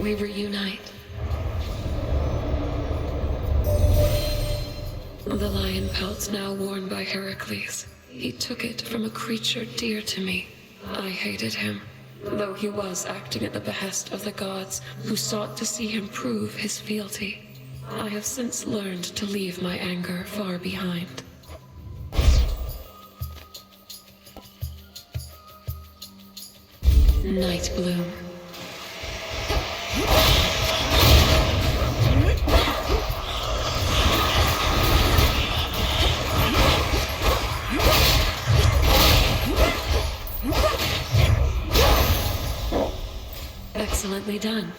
finally reunite. The lion pelt now worn by Heracles. He took it from a creature dear to me. I hated him, though he was acting at the behest of the gods, who sought to see him prove his fealty. I have since learned to leave my anger far behind. Night Bloom. Excellently done.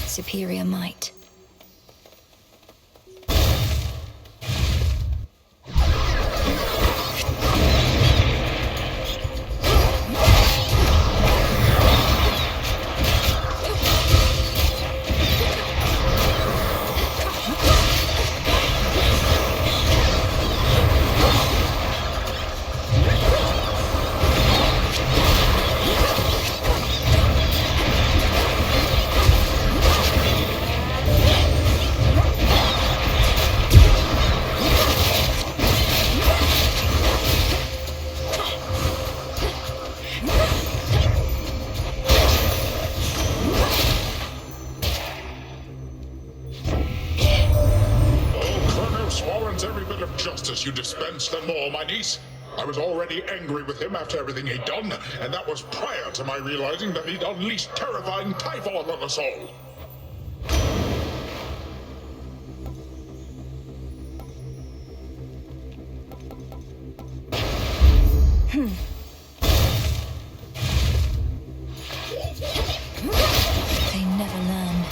Superior might. You dispensed them all, my niece. I was already angry with him after everything he'd done, and that was prior to my realizing that he'd unleashed terrifying Typhon on us all. They never learn.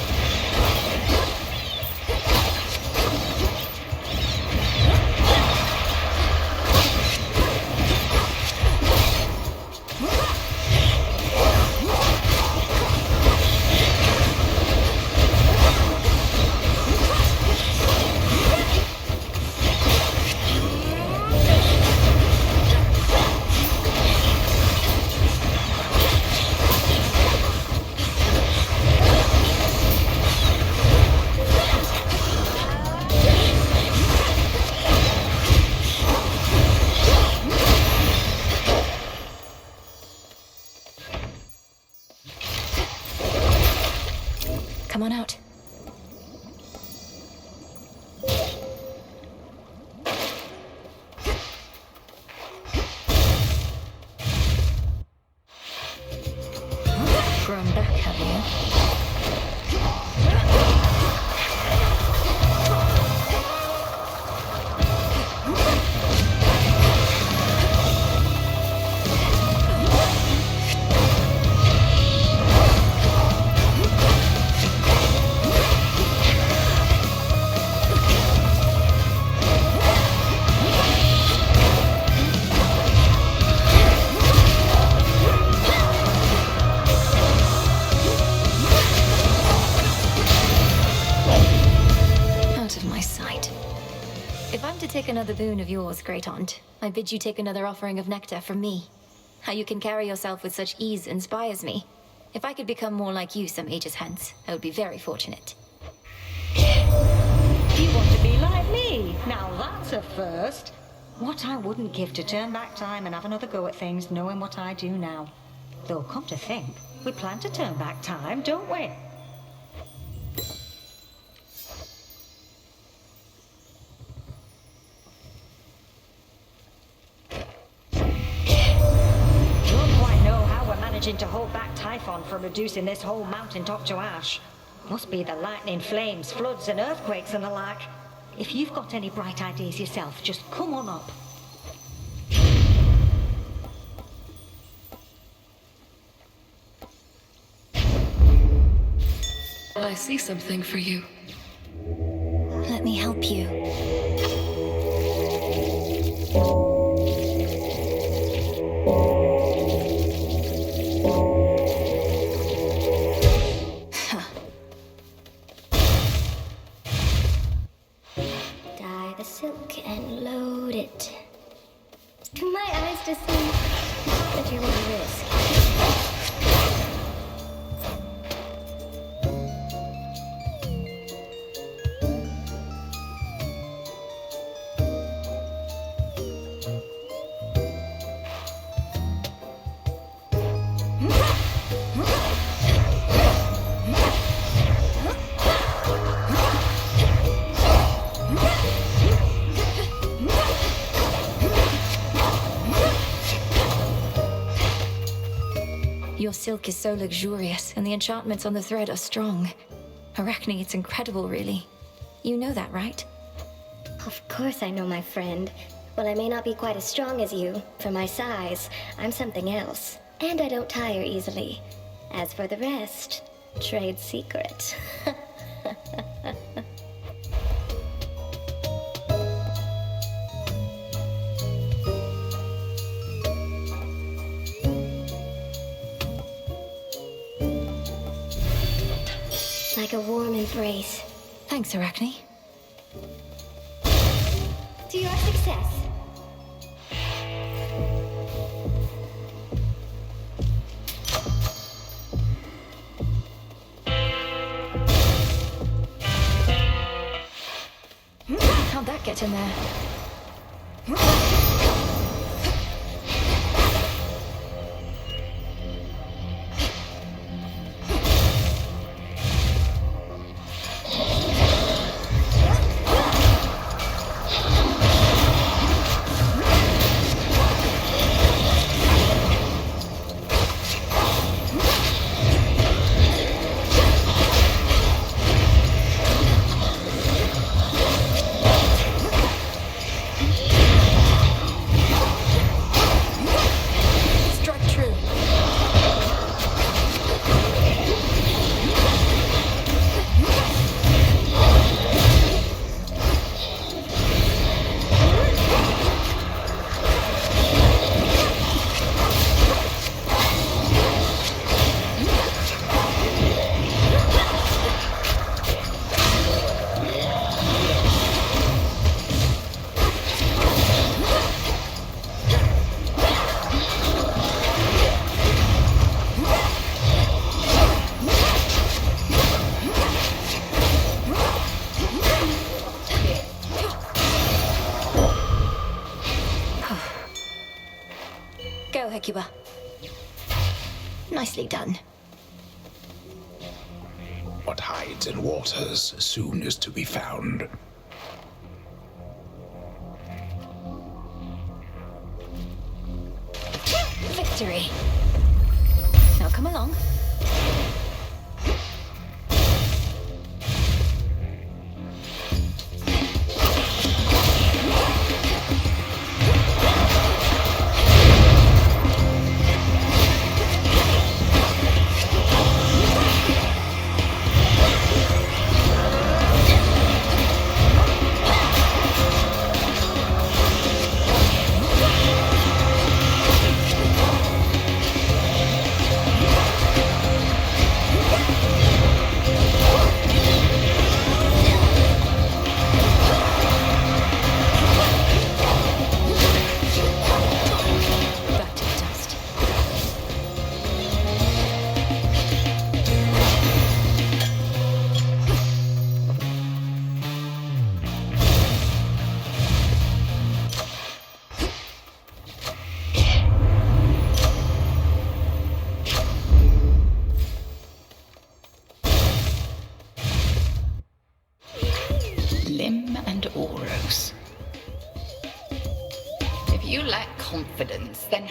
Come on out. Grown back, have you? another boon of yours, Great Aunt. I bid you take another offering of nectar from me. How you can carry yourself with such ease inspires me. If I could become more like you some ages hence, I would be very fortunate. You want to be like me? Now that's a first. What I wouldn't give to turn back time and have another go at things knowing what I do now. Though, come to think, we plan to turn back time, don't we? Don't quite know how we're managing to hold back Typhon from reducing this whole mountaintop to ash. Must be the lightning, flames, floods and earthquakes and the like. If you've got any bright ideas yourself, just come on up. I see something for you. Let me help you. Dye the silk and load it. To my eyes to see that you want to risk. Your silk is so luxurious, and the enchantments on the thread are strong. Arachne, it's incredible, really. You know that, right? Of course I know, my friend. Well, I may not be quite as strong as you. For my size, I'm something else. And I don't tire easily. As for the rest, trade secret. Like a warm embrace. Thanks, Arachne. To your success. How'd that get in there? Go, Hecuba. Nicely done. What hides in waters soon is to be found. Victory. Now come along.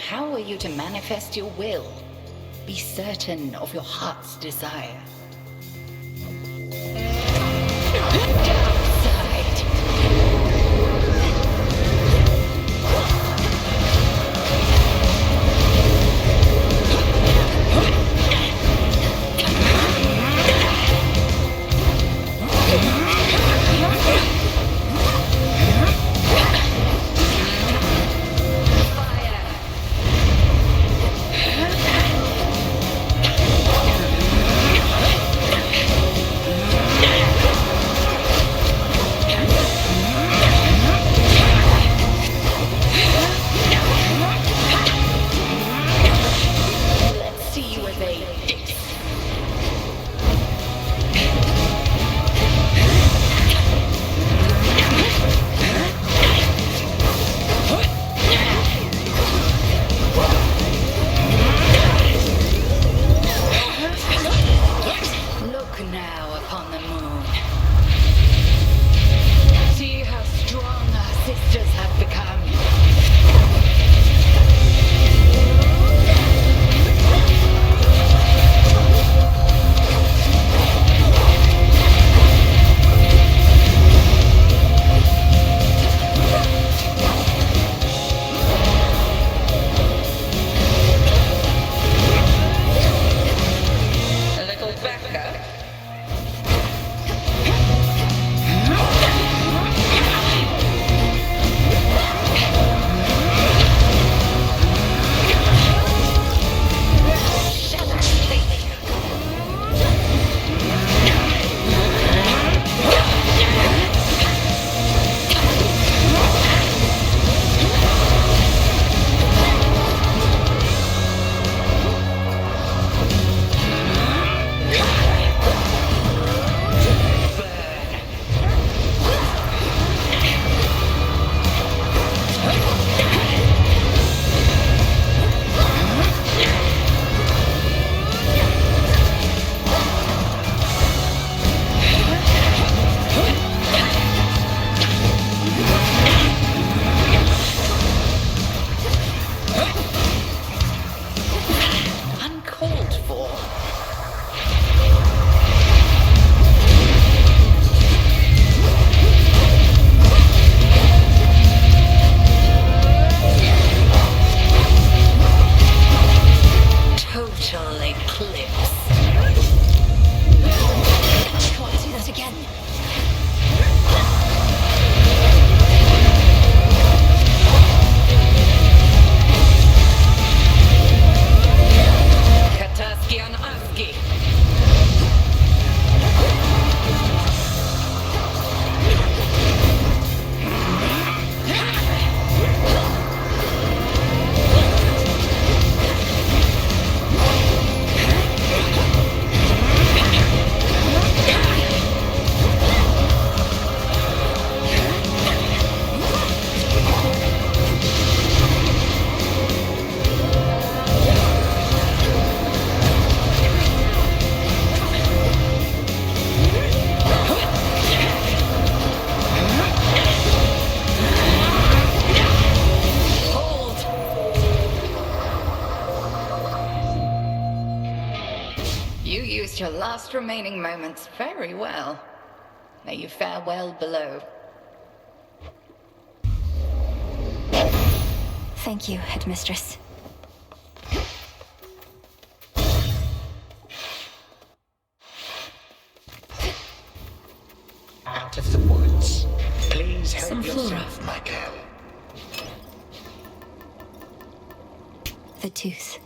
how are you to manifest your will? Be certain of your heart's desire. Downside. Your last remaining moments very well. May you fare well below. Thank you, Headmistress. Out of the woods. Please help Some flora. yourself, my girl. The tooth.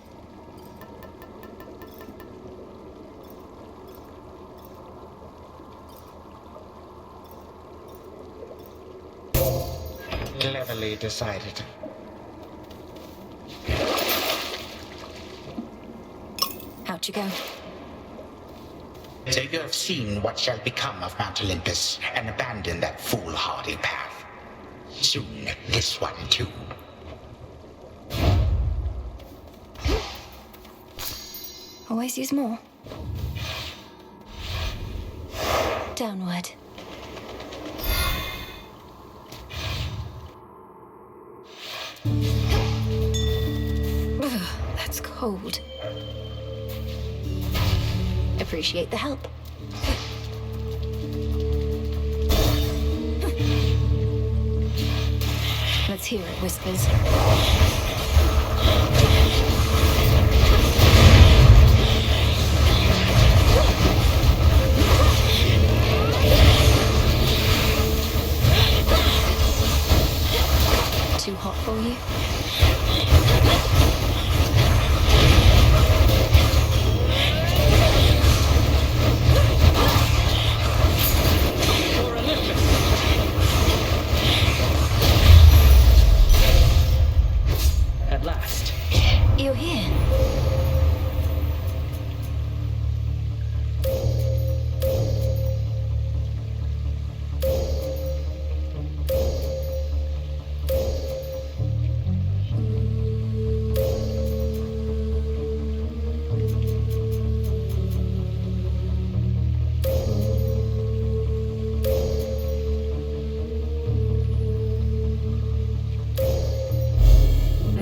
Cleverly decided. Out you go. So you have seen what shall become of Mount Olympus, and abandon that foolhardy path. Soon, this one too. Always use more. Downward. cold. Appreciate the help. Let's hear it, Whispers. Too hot for you? At last. You're here.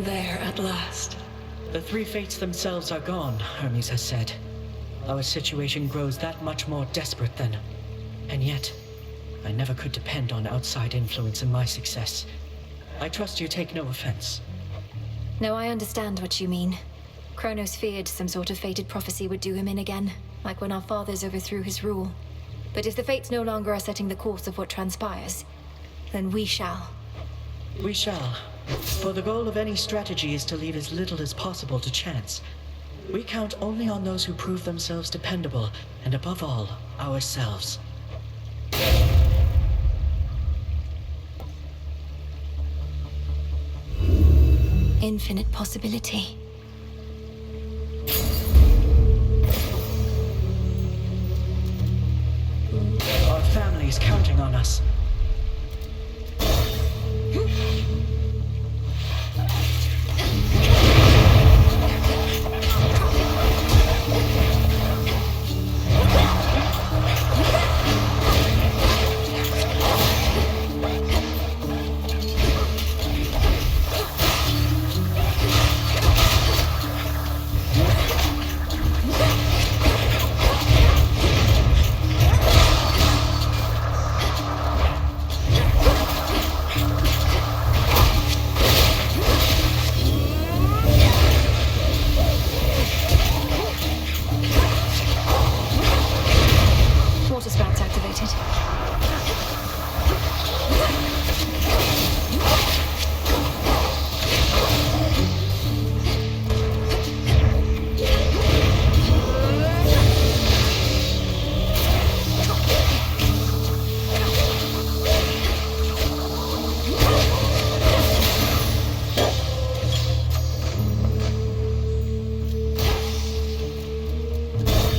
There at last. The three fates themselves are gone, Hermes has said. Our situation grows that much more desperate then. And yet, I never could depend on outside influence in my success. I trust you take no offense. No, I understand what you mean. Kronos feared some sort of fated prophecy would do him in again, like when our fathers overthrew his rule. But if the fates no longer are setting the course of what transpires, then we shall. We shall. For the goal of any strategy is to leave as little as possible to chance. We count only on those who prove themselves dependable, and above all, ourselves. Infinite possibility. Our family is counting on us. Water spouts activated.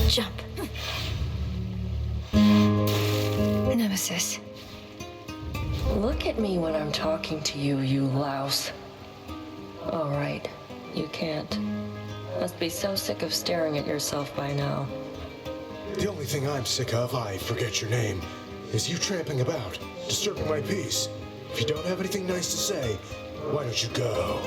Jump. Nemesis. Look at me when I'm talking to you, you louse. All right, you can't. Must be so sick of staring at yourself by now. The only thing I'm sick of, I forget your name, is you tramping about, disturbing my peace. If you don't have anything nice to say, why don't you go?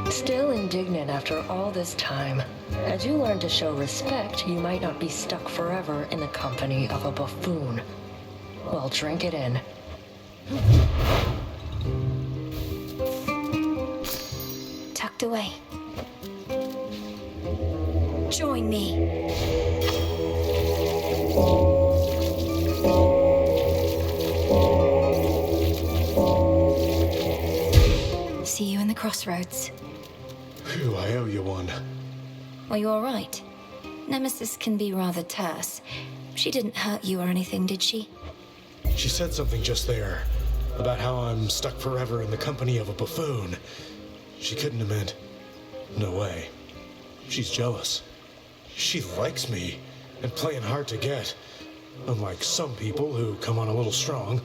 Still indignant after all this time. As you learn to show respect, you might not be stuck forever in the company of a buffoon. Well, drink it in. Tucked away. Join me. See you in the crossroads. Phew, I owe you one. Are you all right? Nemesis can be rather terse. She didn't hurt you or anything, did she? She said something just there, about how I'm stuck forever in the company of a buffoon. She couldn't have meant... No way. She's jealous. She likes me, and playing hard to get. Unlike some people who come on a little strong.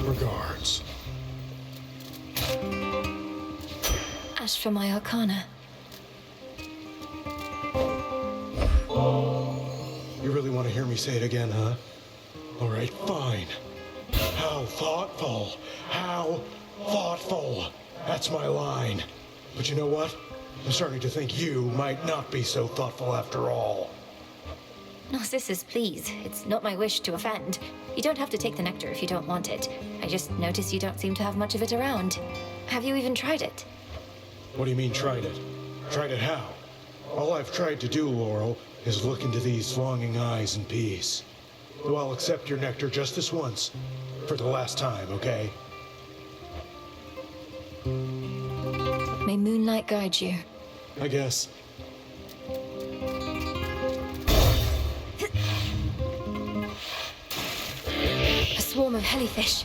Regards. Ash for my arcana. You really want to hear me say it again, huh? Alright, fine. How thoughtful. How thoughtful. That's my line. But you know what? I'm starting to think you might not be so thoughtful after all. Narcissus, please. It's not my wish to offend. You don't have to take the nectar if you don't want it. I just noticed you don't seem to have much of it around. Have you even tried it? What do you mean, tried it? Tried it how? All I've tried to do, Laurel, is look into these longing eyes in peace. Though I'll accept your nectar just this once. For the last time, okay? May moonlight guide you. I guess. A swarm of jellyfish.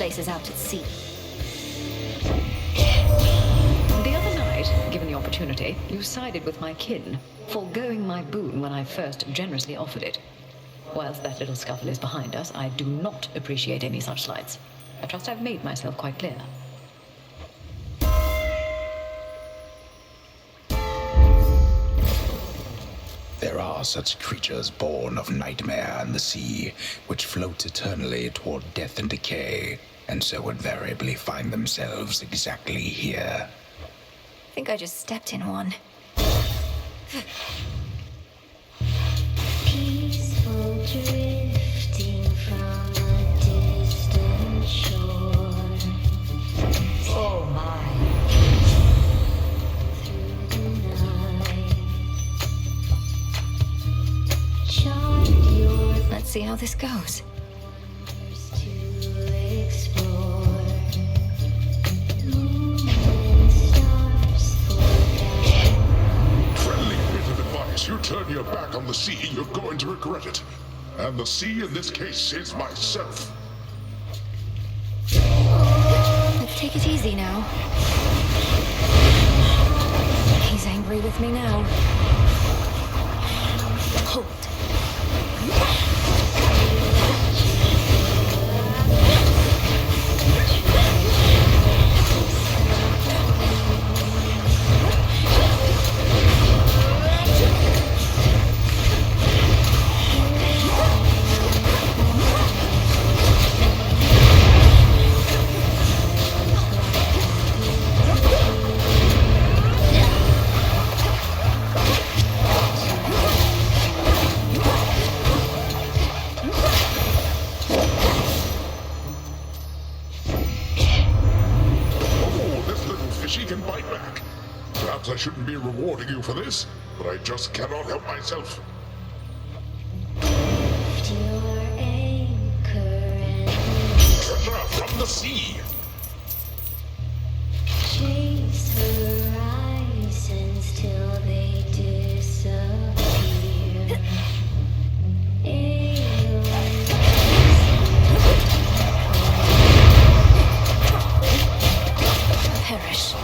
Is out at sea. The other night, given the opportunity, you sided with my kin, foregoing my boon when I first generously offered it. Whilst that little scuffle is behind us, I do not appreciate any such slights. I trust I've made myself quite clear. There are such creatures born of nightmare and the sea, which float eternally toward death and decay, and so invariably find themselves exactly here. I think I just stepped in one. Peaceful drifting from a distant shore. Oh my. Through the night. Chart your Let's see how this goes. course to explore. Moon and stars forever. Friendly bit of advice. You turn your back on the sea, you're going to regret it. And the sea in this case is myself. Let's take it easy now. He's angry with me now. Hold. Perhaps I shouldn't be rewarding you for this, but I just cannot help myself. Lift your anchor and Treasure from the sea! chase horizons till they disappear. Perish.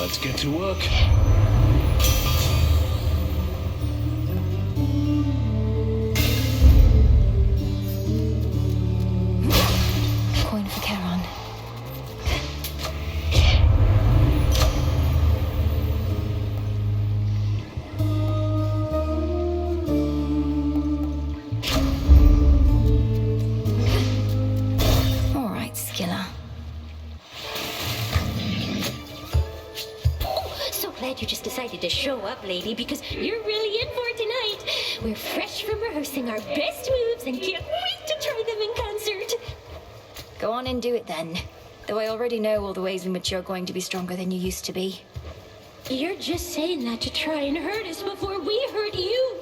Let's get to work. Coin for Charon. All right, Skilla. So glad you just decided to show up, lady, because you're really in for it tonight. We're fresh from rehearsing our best moves and can't wait to try them in concert. Go on and do it then. Though I already know all the ways in which you're going to be stronger than you used to be. You're just saying that to try and hurt us before we hurt you.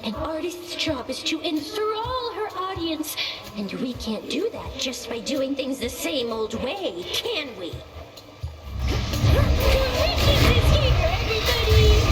An artist's job is to enthrall her audience, and we can't do that just by doing things the same old way, can we? Delicious is here, everybody!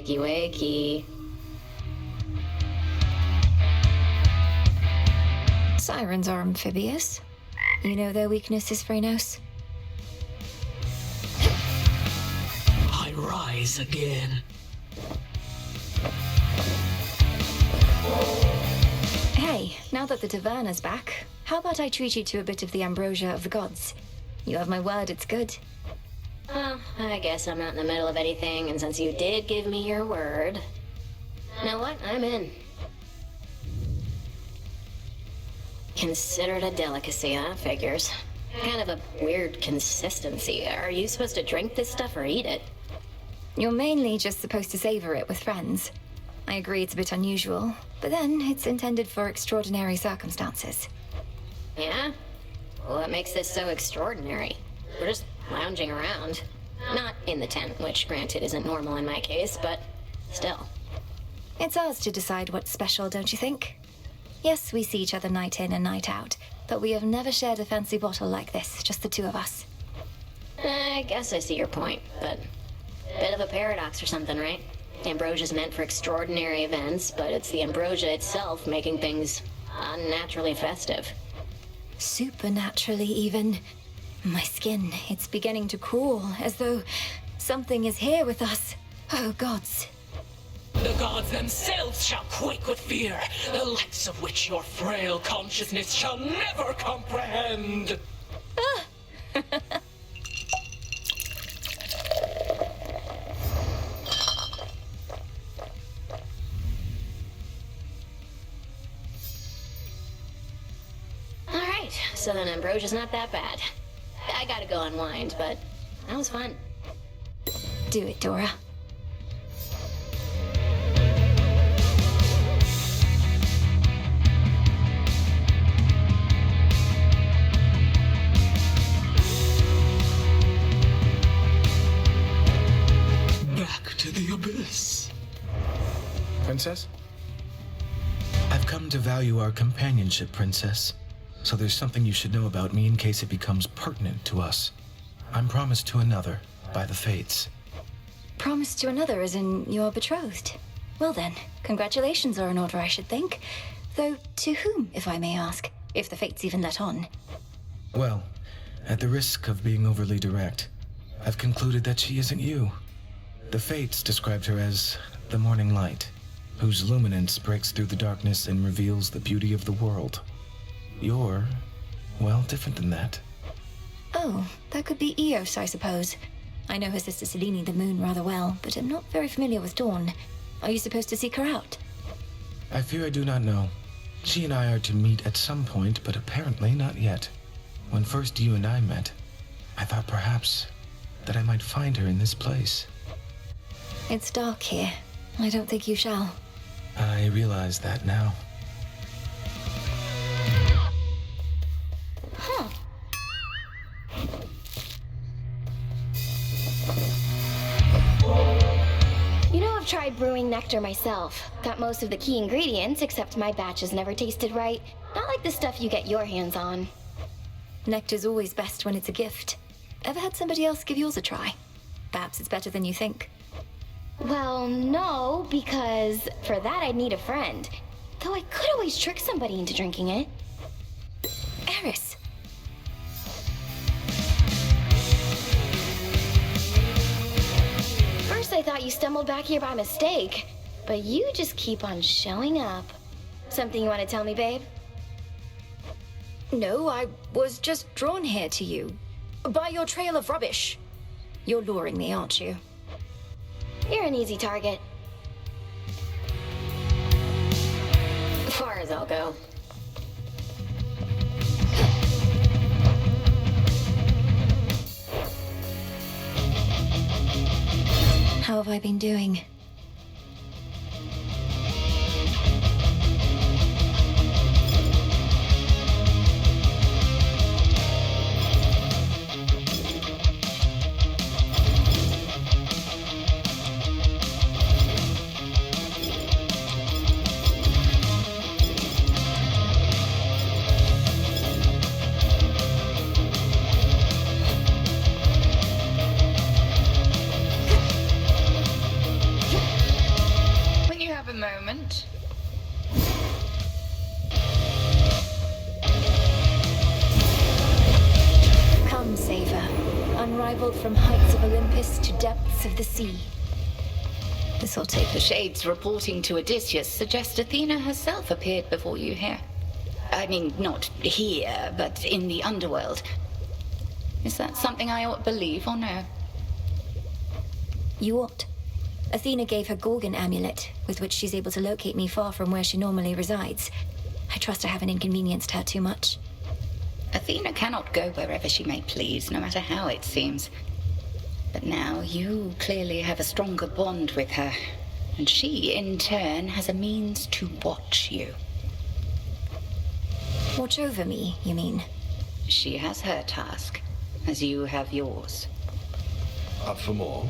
Wakey, wakey. Sirens are amphibious. You know their weakness is Phrenos. I rise again. Hey, now that the taverna's back, how about I treat you to a bit of the ambrosia of the gods? You have my word, it's good. Well, I guess I'm not in the middle of anything, and since you did give me your word... You know what? I'm in. Considered a delicacy, huh? Figures. Kind of a weird consistency. Are you supposed to drink this stuff or eat it? You're mainly just supposed to savor it with friends. I agree it's a bit unusual, but then it's intended for extraordinary circumstances. Yeah? What makes this so extraordinary? We're just lounging around. Not in the tent, which granted isn't normal in my case, but still. It's ours to decide what's special, don't you think? Yes, we see each other night in and night out, but we have never shared a fancy bottle like this, just the two of us. I guess I see your point, but bit of a paradox or something, right? Ambrosia's meant for extraordinary events, but it's the ambrosia itself making things unnaturally festive. Supernaturally, even. My skin, it's beginning to crawl, as though something is here with us. Oh, gods. The gods themselves shall quake with fear, the likes of which your frail consciousness shall never comprehend. Alright, so then ambrosia's not that bad. I gotta go unwind, but that was fun. Do it, Dora. Back to the abyss. Princess? I've come to value our companionship, Princess. So there's something you should know about me in case it becomes pertinent to us. I'm promised to another, by the Fates. Promised to another as in you're betrothed? Well then, congratulations are in order, I should think. Though, to whom, if I may ask? If the Fates even let on. Well, at the risk of being overly direct, I've concluded that she isn't you. The Fates described her as the morning light, whose luminance breaks through the darkness and reveals the beauty of the world. You're, well, different than that. Oh, that could be Eos, I suppose. I know her sister Selene the Moon rather well, but I'm not very familiar with Dawn. Are you supposed to seek her out? I fear I do not know. She and I are to meet at some point, but apparently not yet. When first you and I met, I thought perhaps that I might find her in this place. It's dark here. I don't think you shall. I realize that now. Huh. You know, I've tried brewing nectar myself. Got most of the key ingredients, except my batches never tasted right. Not like the stuff you get your hands on. Nectar's always best when it's a gift. Ever had somebody else give yours a try? Perhaps it's better than you think. Well, no, because for that I'd need a friend. Though I could always trick somebody into drinking it. Eris! First I thought you stumbled back here by mistake, but you just keep on showing up. Something you want to tell me, babe? No, I was just drawn here to you. By your trail of rubbish. You're luring me, aren't you? You're an easy target. As far as I'll go. How have I been doing? traveled from heights of Olympus to depths of the sea. This'll take The shades reporting to Odysseus suggest Athena herself appeared before you here. I mean, not here, but in the Underworld. Is that something I ought to believe or no? You ought. Athena gave her Gorgon Amulet, with which she's able to locate me far from where she normally resides. I trust I haven't inconvenienced her too much. Athena cannot go wherever she may please, no matter how it seems. But now you clearly have a stronger bond with her, and she, in turn, has a means to watch you. Watch over me, you mean? She has her task, as you have yours. Up for more?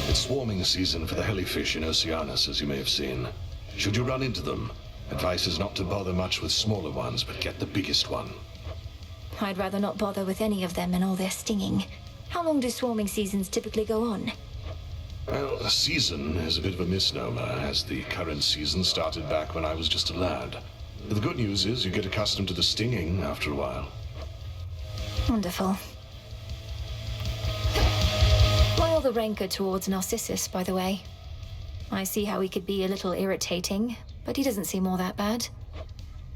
It's swarming season for the hellyfish in Oceanus, as you may have seen. Should you run into them, advice is not to bother much with smaller ones, but get the biggest one. I'd rather not bother with any of them and all their stinging. How long do swarming seasons typically go on? Well, a season is a bit of a misnomer, as the current season started back when I was just a lad. But the good news is you get accustomed to the stinging after a while. Wonderful. Why all the rancor towards Narcissus, by the way? I see how he could be a little irritating, but he doesn't seem all that bad.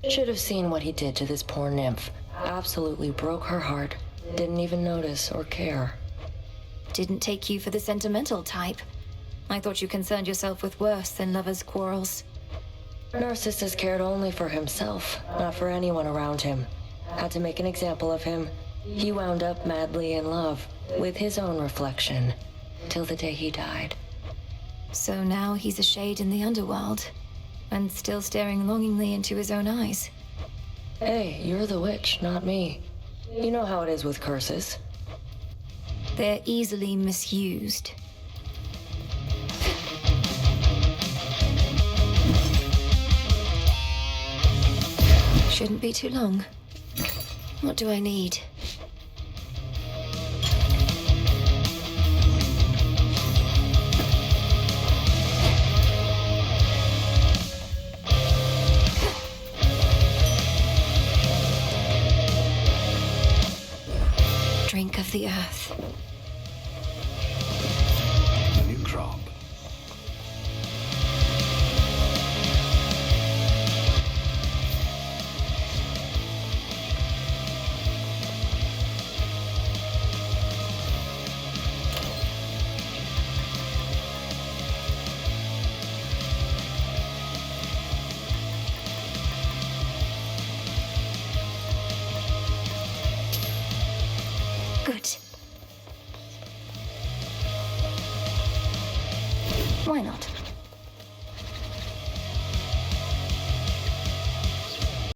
Should have seen what he did to this poor nymph. Absolutely broke her heart. Didn't even notice or care. Didn't take you for the sentimental type. I thought you concerned yourself with worse than lovers' quarrels. Narcissus cared only for himself, not for anyone around him. Had to make an example of him. He wound up madly in love, with his own reflection, till the day he died. So now he's a shade in the Underworld, and still staring longingly into his own eyes. Hey, you're the witch, not me. You know how it is with curses. They're easily misused. Shouldn't be too long. What do I need? Drink of the earth. New crop. Good. Why not?